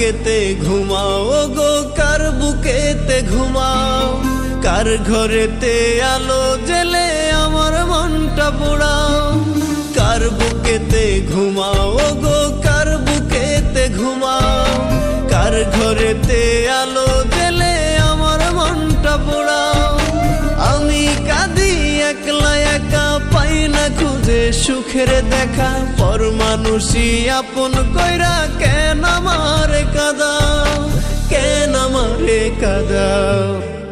বুকেতে ঘুমাও গো, কার বুকেতে ঘুমাও? কার ঘরেতে আলো জেলে আমার মনটা পোড়াও? কার বুকেতে ঘুমাও গো, কার বুকেতে ঘুমাও? কার ঘরেতে আলো জেলে আমার মনটা পোড়াও? আমি কাঁদি একলা একা, পাই না খুঁজে সুখের দেখা। পর মানুষই আপন কইরা কেন আমারে কাঁদাও, কেন আমারে কাঁদাও?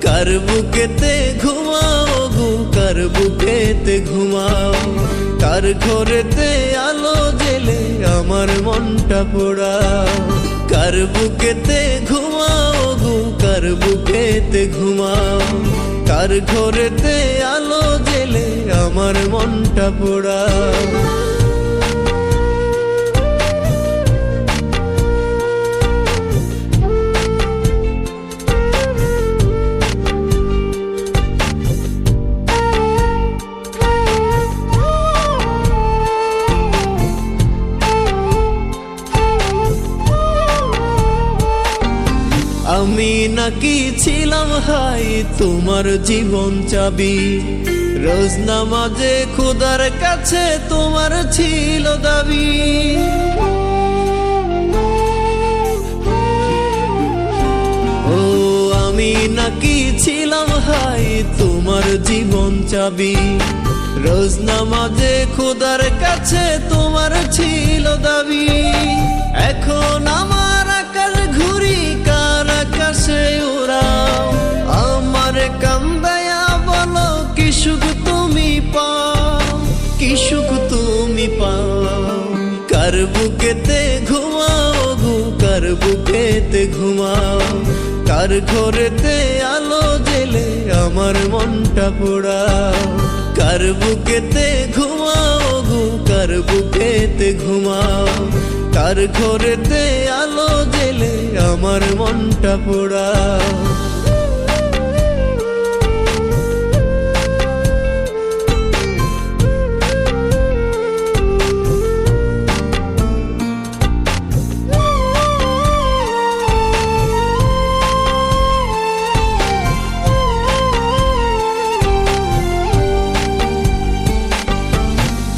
কার বুকেতে ঘুমাও গো, কার বুকেতে ঘুমাও? কার ঘরেতে আলো জেলে আমার মনটা পোড়াও? কার বুকেতে ঘুমাও গো, কার বুকেতে ঘুমাও? কার ঘরেতে আলো জেলে আমার মনটা পোড়াও? আমি নাকি ছিলাম হাই তোমার জীবন চাবি, রোজ নামাজে খোদার কাছে তোমার ছিল দাবি। ও আমি নাকি ছিলাম হাই তোমার জীবন চাবি, রোজ নামাজে খোদার কাছে তোমার ছিল দাবি। এখন আমার আকাশ ঘুরি, কার আকাশে উড়াও? আমার কান্দায়া বলো কি সুখ তুমি পাও, কি সুখ তুমি পাও? কার বুকেতে ঘুমাও গো, কার বুকেতে ঘুমাও? কার ঘরেতে আলো জেলে আমার মনটা পোড়াও? কার বুকেতে ঘুমাও গো, কার বুকেতে ঘুমাও? কার ঘরেতে আলো জেলে আমার মনটা পোড়াও?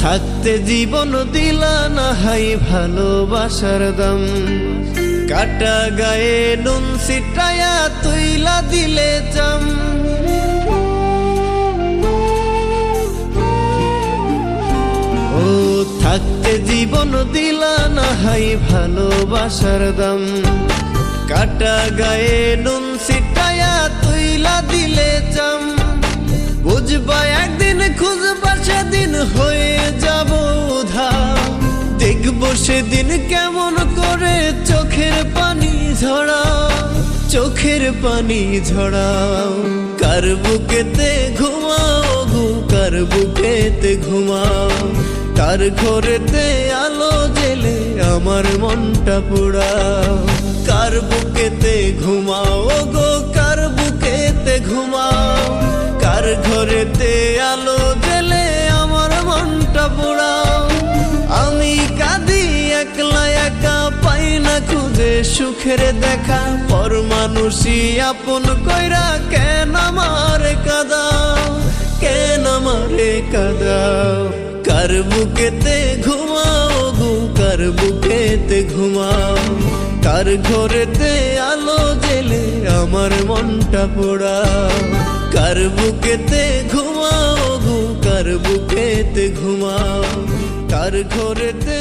থাকতে জীবন দিলা না হাই ভালোবাসার দাম, কাটা গায়ে নুন ছিটায়া তুইলা দিলে জাম। ও থাকতে জীবন দিলা না হাই ভালোবাসার দাম, কাটা গায়ে নুন ছিটায়া তুইলা দিলে জাম। বুঝবা একদিন, খুঁজবা সেদিন হয়ে যাব উধাও। দেখবো সেদিন কেমন করে চোখের পানি ঝরাও, চোখের পানি ঝরাও। কার বুকেতে ঘুমাও গো, কার বুকেতে ঘুমাও? কার ঘরেতে আলো জেলে আমার মনটা পোড়াও? কার বুকেতে ঘুমাও গো, কার বুকেতে ঘুমাও? কার ঘরেতে আলো জেলে আমার মনটা পোড়াও? আমি কাঁদি একলা একা, পাই না খুঁজে সুখের দেখা। পর মানুষই আপন কইরা কেন আমারে কাঁদাও, কেন আমারে কাঁদাও? কার বুকেতে ঘুমাও গো, কার বুকেতে ঘুমাও? কার ঘরেতে আলো জেলে আমার মনটা পোড়াও? কার বুকেতে ঘুমাও গো, কার বুকেতে ঘুমাও? কার ঘরেতে